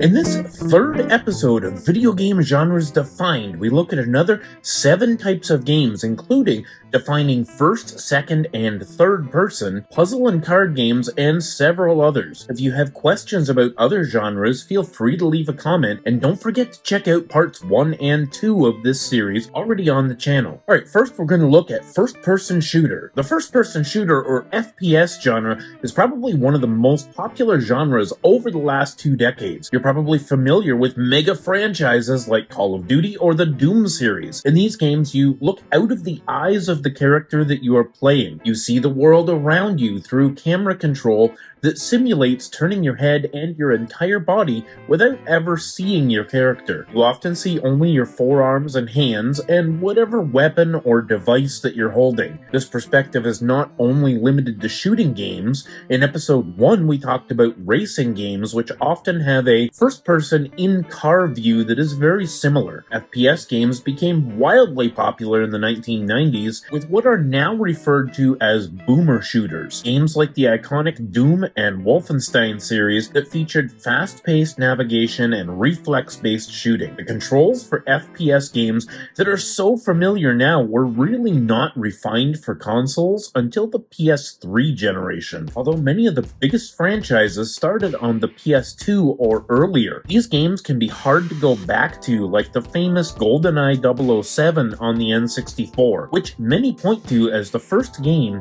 In this third episode of Video Game Genres Defined, we look at another 7 types of games, including defining first, second, and third person, puzzle and card games, and several others. If you have questions about other genres, feel free to leave a comment, and don't forget to check out parts 1 and 2 of this series already on the channel. Alright, first we're going to look at first-person shooter. The first-person shooter, or FPS genre, is probably one of the most popular genres over the last 2 decades. You're probably familiar with mega franchises like Call of Duty or the Doom series. In these games, you look out of the eyes of the character that you are playing. You see the world around you through camera control that simulates turning your head and your entire body without ever seeing your character. You often see only your forearms and hands and whatever weapon or device that you're holding. This perspective is not only limited to shooting games. In episode 1 we talked about racing games, which often have a first-person in-car view that is very similar. FPS games became wildly popular in the 1990s with what are now referred to as boomer shooters. Games like the iconic Doom and Wolfenstein series that featured fast-paced navigation and reflex-based shooting. The controls for FPS games that are so familiar now were really not refined for consoles until the PS3 generation, although many of the biggest franchises started on the PS2 or earlier. These games can be hard to go back to, like the famous GoldenEye 007 on the N64, which many point to as the first game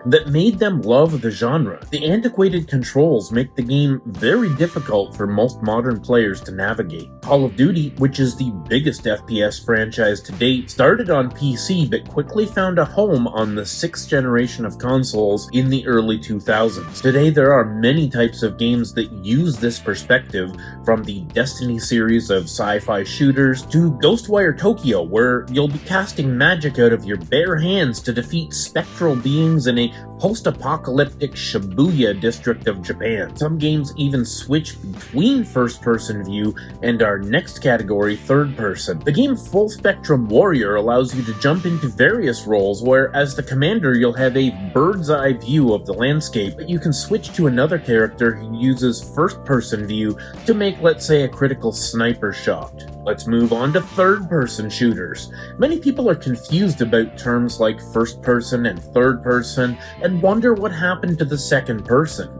that made them love the genre. The antiquated controls make the game very difficult for most modern players to navigate. Call of Duty, which is the biggest FPS franchise to date, started on PC but quickly found a home on the 6th generation of consoles in the early 2000s. Today there are many types of games that use this perspective, from the Destiny series of sci-fi shooters to Ghostwire Tokyo, where you'll be casting magic out of your bare hands to defeat spectral beings in a post-apocalyptic Shibuya district of Japan. Some games even switch between first-person view and our next category, third-person. The game Full Spectrum Warrior allows you to jump into various roles where, as the commander, you'll have a bird's-eye view of the landscape, but you can switch to another character who uses first-person view to make, let's say, a critical sniper shot. Let's move on to third-person shooters. Many people are confused about terms like first-person and third-person and wonder what happened to the second person.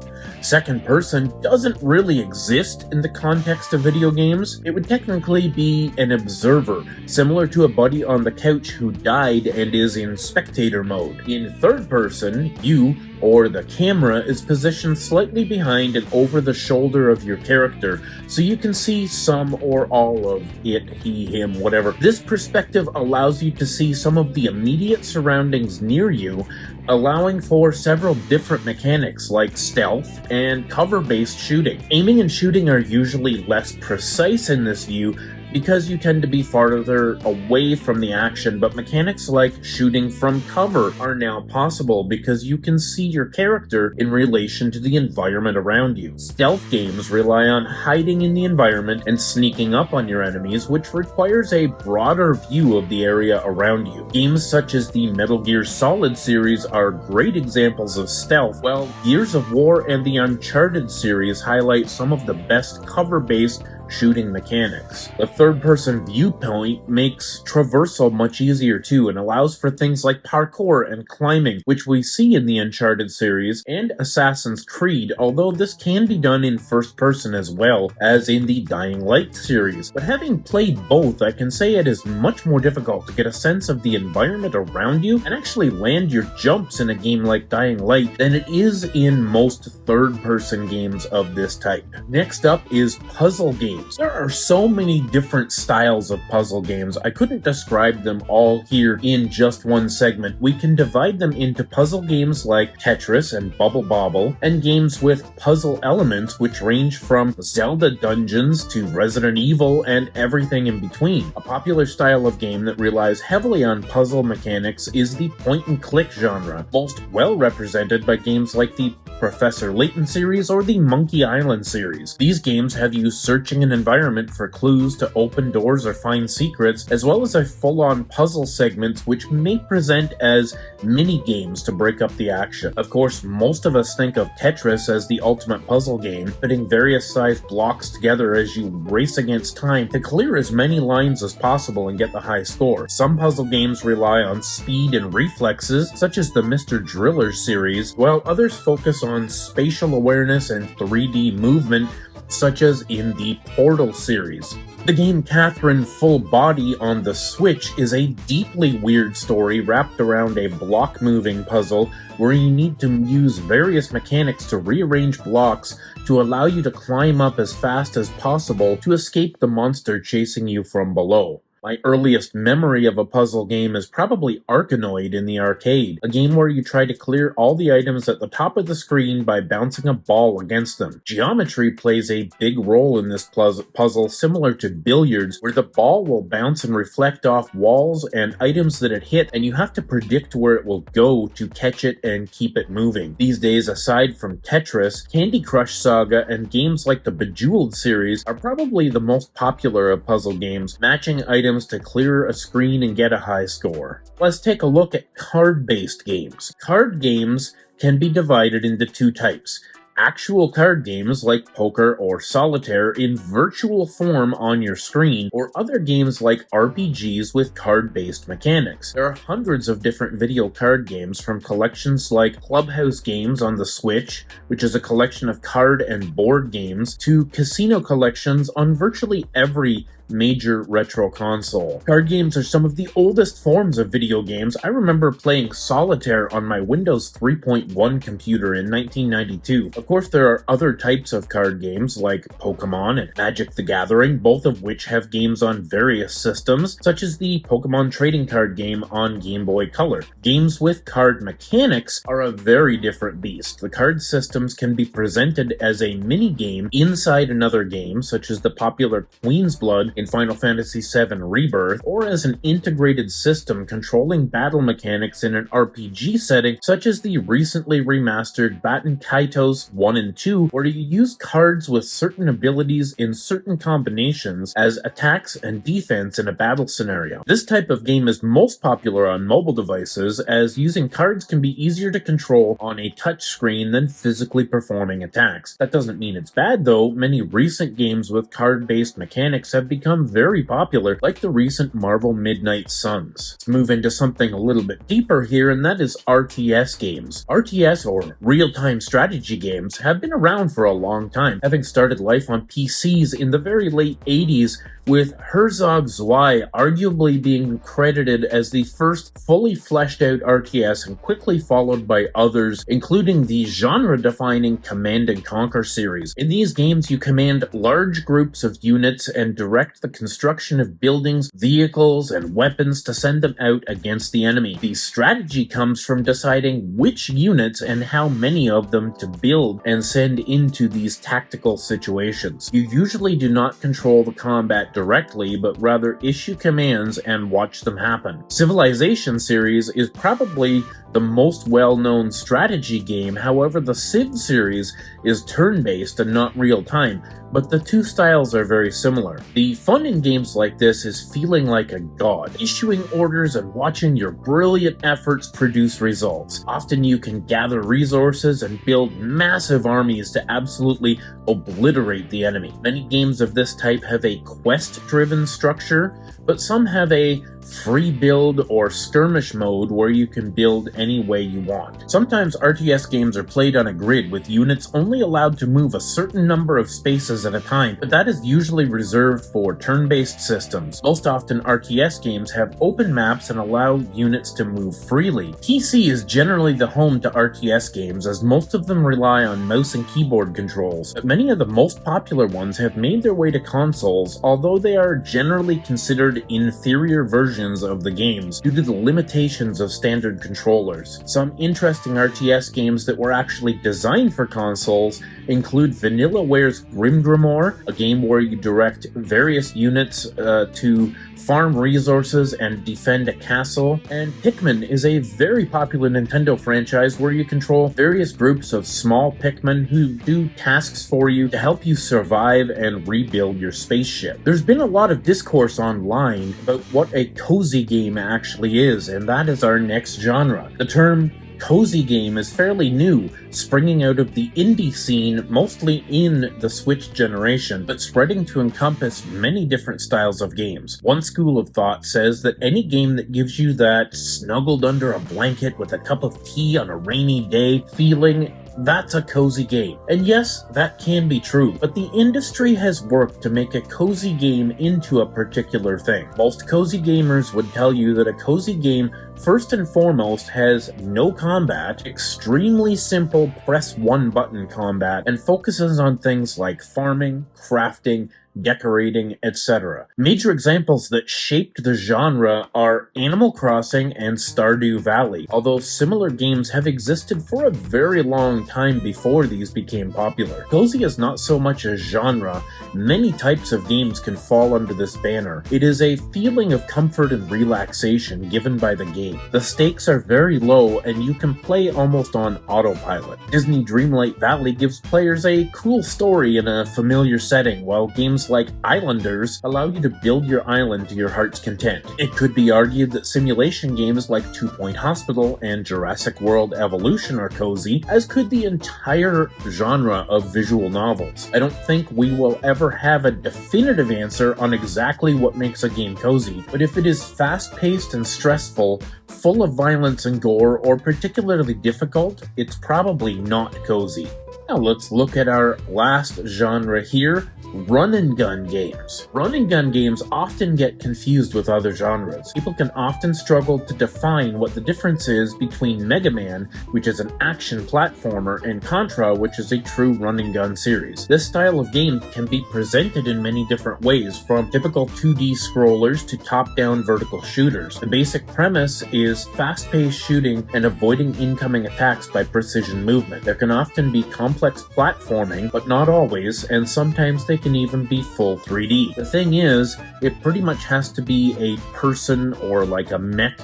Second person doesn't really exist in the context of video games. It would technically be an observer, similar to a buddy on the couch who died and is in spectator mode. In third person, you, or the camera, is positioned slightly behind and over the shoulder of your character, so you can see some or all of it, he, him, whatever. This perspective allows you to see some of the immediate surroundings near you, allowing for several different mechanics like stealth and cover-based shooting. Aiming and shooting are usually less precise in this view because you tend to be farther away from the action, but mechanics like shooting from cover are now possible because you can see your character in relation to the environment around you. Stealth games rely on hiding in the environment and sneaking up on your enemies, which requires a broader view of the area around you. Games such as the Metal Gear Solid series are great examples of stealth, while Gears of War and the Uncharted series highlight some of the best cover-based shooting mechanics. The third-person viewpoint makes traversal much easier too and allows for things like parkour and climbing, which we see in the Uncharted series and Assassin's Creed, although this can be done in first person as well, as in the Dying Light series. But having played both, I can say it is much more difficult to get a sense of the environment around you and actually land your jumps in a game like Dying Light than it is in most third-person games of this type. Next up is puzzle games. There are so many different styles of puzzle games, I couldn't describe them all here in just one segment. We can divide them into puzzle games like Tetris and Bubble Bobble, and games with puzzle elements which range from Zelda dungeons to Resident Evil and everything in between. A popular style of game that relies heavily on puzzle mechanics is the point-and-click genre, most well represented by games like the Professor Layton series, or the Monkey Island series. These games have you searching an environment for clues to open doors or find secrets, as well as a full-on puzzle segment which may present as mini-games to break up the action. Of course, most of us think of Tetris as the ultimate puzzle game, putting various sized blocks together as you race against time to clear as many lines as possible and get the high score. Some puzzle games rely on speed and reflexes, such as the Mr. Driller series, while others focus on spatial awareness and 3D movement, such as in the Portal series. The game Catherine Full Body on the Switch is a deeply weird story wrapped around a block-moving puzzle where you need to use various mechanics to rearrange blocks to allow you to climb up as fast as possible to escape the monster chasing you from below. My earliest memory of a puzzle game is probably Arkanoid in the arcade, a game where you try to clear all the items at the top of the screen by bouncing a ball against them. Geometry plays a big role in this puzzle, similar to billiards, where the ball will bounce and reflect off walls and items that it hit, and you have to predict where it will go to catch it and keep it moving. These days, aside from Tetris, Candy Crush Saga and games like the Bejeweled series are probably the most popular of puzzle games, matching items to clear a screen and get a high score. Let's take a look at card-based games. Card games can be divided into two types. Actual card games like poker or solitaire in virtual form on your screen, or other games like RPGs with card-based mechanics. There are hundreds of different video card games, from collections like Clubhouse Games on the Switch, which is a collection of card and board games, to casino collections on virtually every major retro console. Card games are some of the oldest forms of video games. I remember playing Solitaire on my Windows 3.1 computer in 1992. Of course, there are other types of card games like Pokemon and Magic the Gathering, both of which have games on various systems, such as the Pokemon trading card game on Game Boy Color. Games with card mechanics are a very different beast. The card systems can be presented as a mini-game inside another game, such as the popular Queen's Blood in Final Fantasy VII Rebirth, or as an integrated system controlling battle mechanics in an RPG setting, such as the recently remastered Baten Kaitos 1 and 2, where you use cards with certain abilities in certain combinations as attacks and defense in a battle scenario. This type of game is most popular on mobile devices, as using cards can be easier to control on a touchscreen than physically performing attacks. That doesn't mean it's bad though. Many recent games with card-based mechanics have become very popular, like the recent Marvel Midnight Suns. Let's move into something a little bit deeper here, and that is RTS games. RTS, or real-time strategy games, have been around for a long time, having started life on PCs in the very late 80s, with Herzog Zwei arguably being credited as the first fully fleshed out RTS, and quickly followed by others, including the genre-defining Command & Conquer series. In these games, you command large groups of units and direct the construction of buildings, vehicles, and weapons to send them out against the enemy. The strategy comes from deciding which units and how many of them to build and send into these tactical situations. You usually do not control the combat directly, but rather issue commands and watch them happen. Civilization series is probably the most well-known strategy game. However, the Civ series is turn-based and not real-time, but the two styles are very similar. The fun in games like this is feeling like a god, issuing orders and watching your brilliant efforts produce results. Often you can gather resources and build massive armies to absolutely obliterate the enemy. Many games of this type have a quest-driven structure, but some have a free build or skirmish mode where you can build any way you want. Sometimes RTS games are played on a grid with units only allowed to move a certain number of spaces at a time, but that is usually reserved for turn-based systems. Most often RTS games have open maps and allow units to move freely. PC is generally the home to RTS games, as most of them rely on mouse and keyboard controls, but many of the most popular ones have made their way to consoles, although they are generally considered inferior versions versions of the games due to the limitations of standard controllers. Some interesting RTS games that were actually designed for consoles include VanillaWare's Grimgrimoire, a game where you direct various units to farm resources and defend a castle, and Pikmin is a very popular Nintendo franchise where you control various groups of small Pikmin who do tasks for you to help you survive and rebuild your spaceship. There's been a lot of discourse online about what a cozy game actually is, and that is our next genre. The term cozy game is fairly new, springing out of the indie scene mostly in the Switch generation, but spreading to encompass many different styles of games. One school of thought says that any game that gives you that snuggled under a blanket with a cup of tea on a rainy day feeling, that's a cozy game. And yes, that can be true, but the industry has worked to make a cozy game into a particular thing. Most cozy gamers would tell you that a cozy game first and foremost has no combat, extremely simple press one button combat, and focuses on things like farming, crafting, decorating, etc. Major examples that shaped the genre are Animal Crossing and Stardew Valley, although similar games have existed for a very long time before these became popular. Cozy is not so much a genre. Many types of games can fall under this banner. It is a feeling of comfort and relaxation given by the game. The stakes are very low and you can play almost on autopilot. Disney Dreamlight Valley gives players a cool story in a familiar setting, while games like Islanders allow you to build your island to your heart's content. It could be argued that simulation games like 2 Point Hospital and Jurassic World Evolution are cozy, as could the entire genre of visual novels. I don't think we will ever have a definitive answer on exactly what makes a game cozy, but if it is fast-paced and stressful, full of violence and gore, or particularly difficult, it's probably not cozy. Now let's look at our last genre here, run and gun games. Run and gun games often get confused with other genres. People can often struggle to define what the difference is between Mega Man, which is an action platformer, and Contra, which is a true run and gun series. This style of game can be presented in many different ways, from typical 2D scrollers to top-down vertical shooters. The basic premise is fast-paced shooting and avoiding incoming attacks by precision movement. There can often be complex platforming, but not always, and sometimes they can even be full 3D. The thing is, it pretty much has to be a person or like a mech,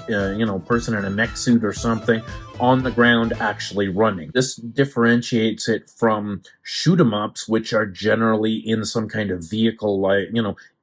person in a mech suit or something on the ground actually running. This differentiates it from shoot 'em ups, which are generally in some kind of vehicle like,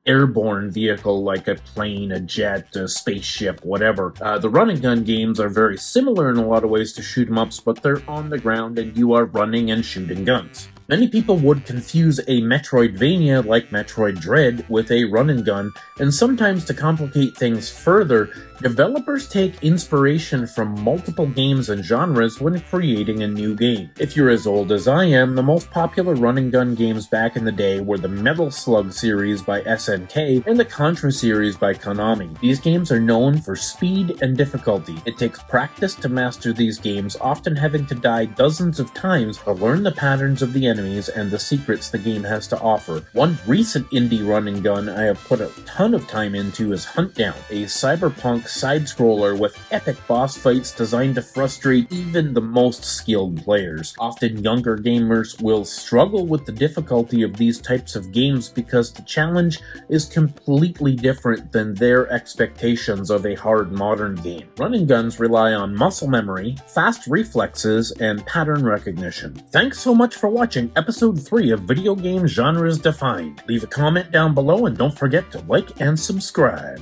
airborne vehicle like a plane, a jet, a spaceship, whatever. The run and gun games are very similar in a lot of ways to shoot 'em ups, but they're on the ground and you are running and shooting guns. Many people would confuse a Metroidvania like Metroid Dread with a run and gun, and sometimes to complicate things further, developers take inspiration from multiple games and genres when creating a new game. If you're as old as I am, the most popular run and gun games back in the day were the Metal Slug series by SNK and the Contra series by Konami. These games are known for speed and difficulty. It takes practice to master these games, often having to die dozens of times to learn the patterns of the enemies and the secrets the game has to offer. One recent indie run and gun I have put a ton of time into is Huntdown, a cyberpunk side-scroller with epic boss fights designed to frustrate even the most skilled players. Often younger gamers will struggle with the difficulty of these types of games because the challenge is completely different than their expectations of a hard modern game. Run and guns rely on muscle memory, fast reflexes, and pattern recognition. Thanks so much for watching episode 3 of Video Game Genres Defined. Leave a comment down below and don't forget to like and subscribe.